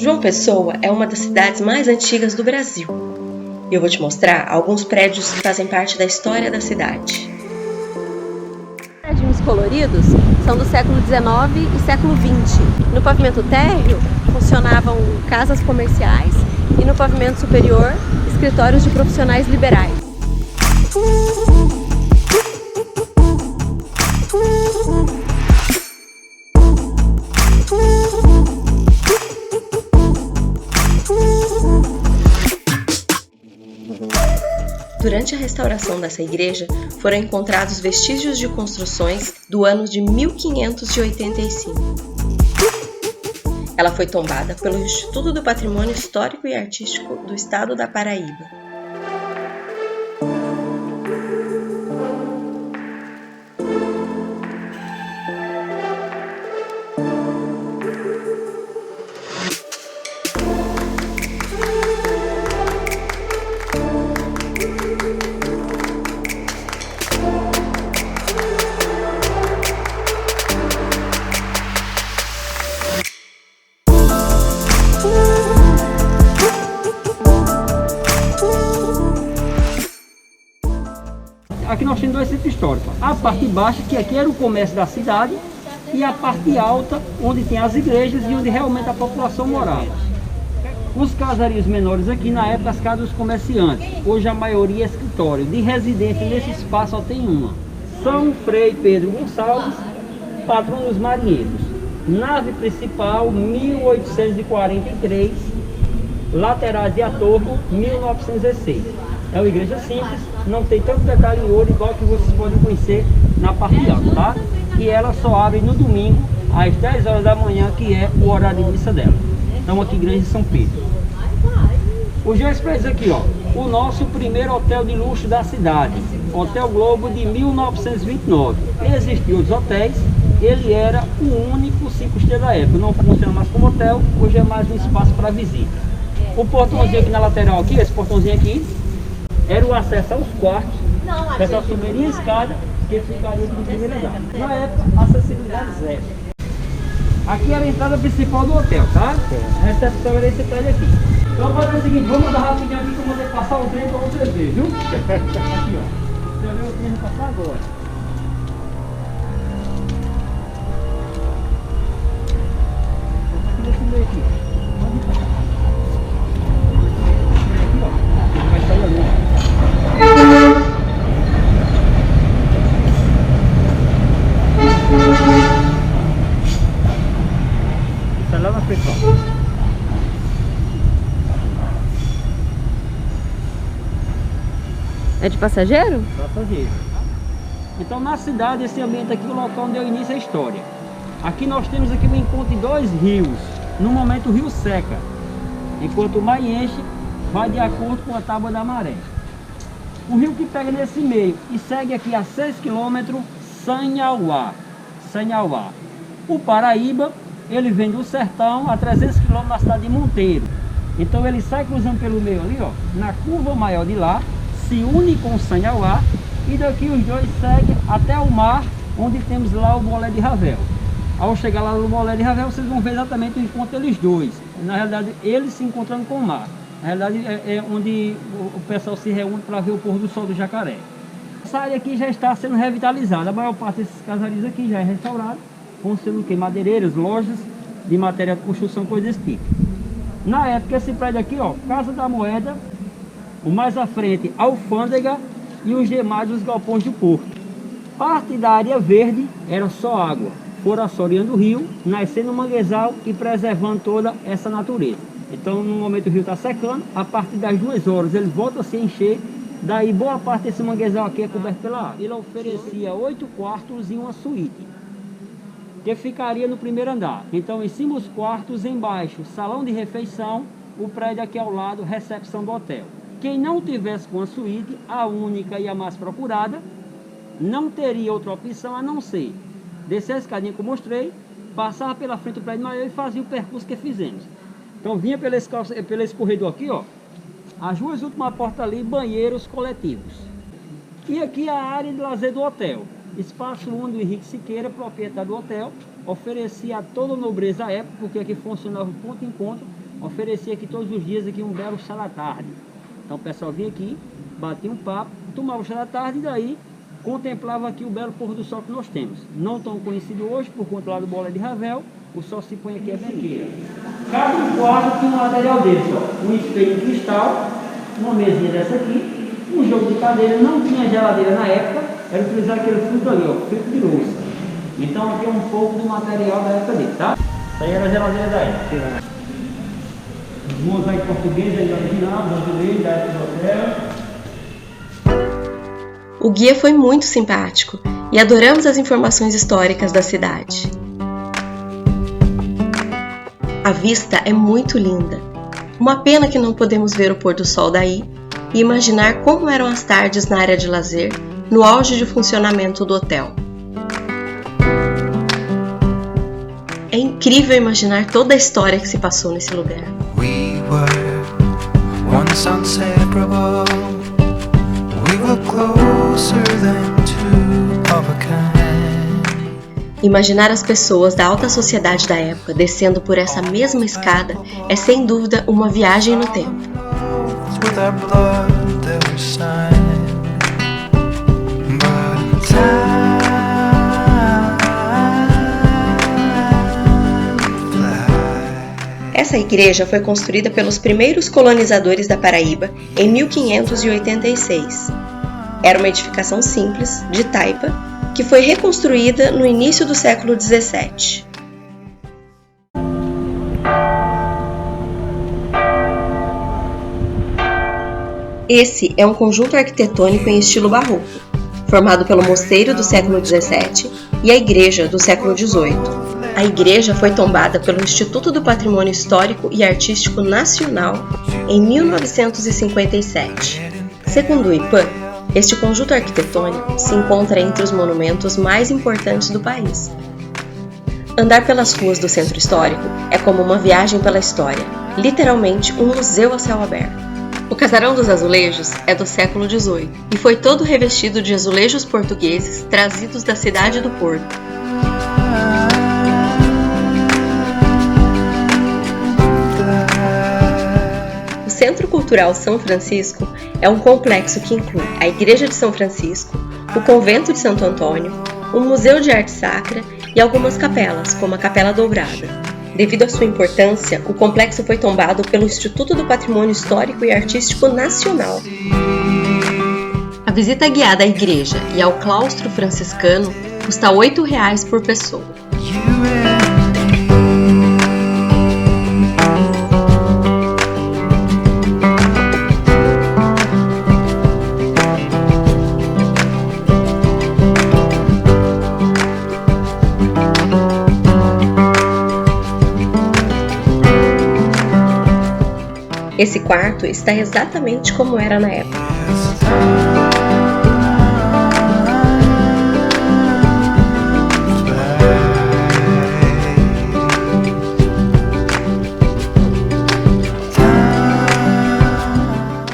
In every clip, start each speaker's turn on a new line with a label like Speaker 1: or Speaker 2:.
Speaker 1: João Pessoa é uma das cidades mais antigas do Brasil. E eu vou te mostrar alguns prédios que fazem parte da história da cidade.
Speaker 2: Os prédios coloridos são do século XIX e século XX. No pavimento térreo funcionavam casas comerciais e no pavimento superior, escritórios de profissionais liberais.
Speaker 1: Durante a restauração dessa igreja, foram encontrados vestígios de construções do ano de 1585. Ela foi tombada pelo Instituto do Patrimônio Histórico e Artístico do Estado da Paraíba.
Speaker 3: Aqui nós temos dois centros históricos. A parte baixa, que aqui era o comércio da cidade, e a parte alta, onde tem as igrejas e onde realmente a população morava. Os casarios menores aqui, na época, as casas dos comerciantes. Hoje a maioria é escritório. De residência nesse espaço só tem uma. São Frei Pedro Gonçalves, patrão dos marinheiros. Nave principal, 1843. Laterais de atorno, 1916. É uma igreja simples, não tem tanto detalhe em ouro igual que vocês podem conhecer na parte alta, tá? E ela só abre no domingo às 10 horas da manhã, que é o horário de missa dela. Estamos aqui em Grande São Pedro. Os dois prédios aqui, ó, o nosso primeiro hotel de luxo da cidade, Hotel Globo de 1929. Existiam outros hotéis, ele era o único 5 estrelas da época, não funciona mais como hotel, hoje é mais um espaço para visita. O portãozinho aqui na lateral, aqui, esse portãozinho aqui, era o acesso aos quartos, essa primeirinha escada que ficaria no primeiro andar. Na época, acessibilidade zero. Aqui era a entrada principal do hotel, tá? A recepção era esse prédio aqui. Então vamos fazer o seguinte, vamos andar rapidinho aqui que eu vou ter que passar o trem para vocês verem, viu? Aqui, ó. Você vai ver o trem passar agora. Aqui nesse meio aqui. Pode ir pra cá. Aqui, ó. Vai sair ali. Isso é lá na frente, ó.
Speaker 2: É de passageiro?
Speaker 3: Passageiro. Então na cidade, esse ambiente aqui é o local onde deu início à história. Aqui nós temos aqui o encontro de dois rios. No momento o rio seca, enquanto o mar enche, vai de acordo com a tábua da maré. O rio que pega nesse meio e segue aqui a 6 km, Sanhauá. O Paraíba, ele vem do sertão a 300 km na cidade de Monteiro. Então ele sai cruzando pelo meio ali, ó, na curva maior de lá, se une com o Sanhauá e daqui os dois seguem até o mar, onde temos lá o Bolé de Ravel. Ao chegar lá no Bolé de Ravel, vocês vão ver exatamente o encontro deles dois. Na realidade, eles se encontrando com o mar. Na realidade, é onde o pessoal se reúne para ver o pôr do sol do Jacaré. Essa área aqui já está sendo revitalizada. A maior parte desses casarios aqui já é restaurado, com sendo que madeireiras, lojas de matéria de construção, coisas desse tipo. Na época, esse prédio aqui, ó, Casa da Moeda, o mais à frente, Alfândega e os demais, os galpões do porto. Parte da área verde era só água, foram assoreando o rio, nascendo o manguezal e preservando toda essa natureza. Então, no momento o rio está secando, a partir das 2 horas ele volta a se encher, daí boa parte desse manguezal aqui é coberto pela água. Ele oferecia 8 quartos e uma suíte, que ficaria no primeiro andar. Então, em cima os quartos, embaixo, salão de refeição, o prédio aqui ao lado, recepção do hotel. Quem não tivesse com a suíte, a única e a mais procurada, não teria outra opção a não ser descer a escadinha que eu mostrei, passar pela frente do prédio maior e fazer o percurso que fizemos. Então vinha pelo esse corredor aqui, ó, as 2 últimas portas ali, banheiros coletivos. E aqui a área de lazer do hotel. Espaço onde o Henrique Siqueira, proprietário do hotel, oferecia a toda a nobreza à época, porque aqui funcionava o ponto de encontro oferecia aqui todos os dias aqui um belo chá da tarde. Então o pessoal vinha aqui, batia um papo, tomava o chá da tarde e daí contemplava aqui o belo pôr do sol que nós temos. Não tão conhecido hoje por conta lá do Bolé de Ravel, o sol se põe aqui a banqueira. Cada quarto tinha um material desse, ó, um espelho de cristal, uma mesinha dessa aqui, um jogo de cadeira, não tinha geladeira na época, era utilizar aquele filtro ali, ó, filtro de louça. Então aqui é um pouco do material da época dele, tá? Isso aí era a geladeira da época. Os mosaicos portugueses aí original, brasileiro, da época do hotel.
Speaker 1: O guia foi muito simpático e adoramos as informações históricas da cidade. A vista é muito linda. Uma pena que não podemos ver o pôr do sol daí e imaginar como eram as tardes na área de lazer no auge de funcionamento do hotel. É incrível imaginar toda a história que se passou nesse lugar.
Speaker 4: We were once inseparable. We were closer than two of a kind.
Speaker 1: Imaginar as pessoas da alta sociedade da época descendo por essa mesma escada é sem dúvida uma viagem no tempo.
Speaker 4: With our blood that we signed, but time flies.
Speaker 1: Essa igreja foi construída pelos primeiros colonizadores da Paraíba em 1586. Era uma edificação simples, de taipa, que foi reconstruída no início do século XVII. Esse é um conjunto arquitetônico em estilo barroco, formado pelo mosteiro do século XVII e a igreja do século XVIII. A igreja foi tombada pelo Instituto do Patrimônio Histórico e Artístico Nacional em 1957. Segundo o IPAM, este conjunto arquitetônico se encontra entre os monumentos mais importantes do país. Andar pelas ruas do centro histórico é como uma viagem pela história, literalmente um museu a céu aberto. O Casarão dos Azulejos é do século XVIII e foi todo revestido de azulejos portugueses trazidos da cidade do Porto. O Centro Cultural São Francisco é um complexo que inclui a Igreja de São Francisco, o Convento de Santo Antônio, um museu de arte sacra e algumas capelas, como a Capela Dourada. Devido à sua importância, o complexo foi tombado pelo Instituto do Patrimônio Histórico e Artístico Nacional. A visita guiada à igreja e ao claustro franciscano custa R$ 8,00 por pessoa. Esse quarto está exatamente como era na época.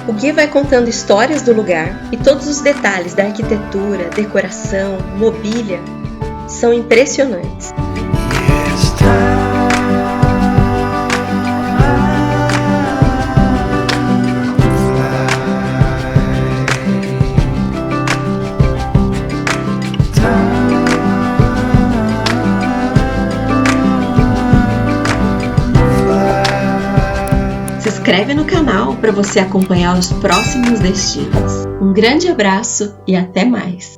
Speaker 1: O guia vai contando histórias do lugar e todos os detalhes da arquitetura, decoração, mobília são impressionantes. Se inscreve no canal para você acompanhar os próximos destinos. Um grande abraço e até mais!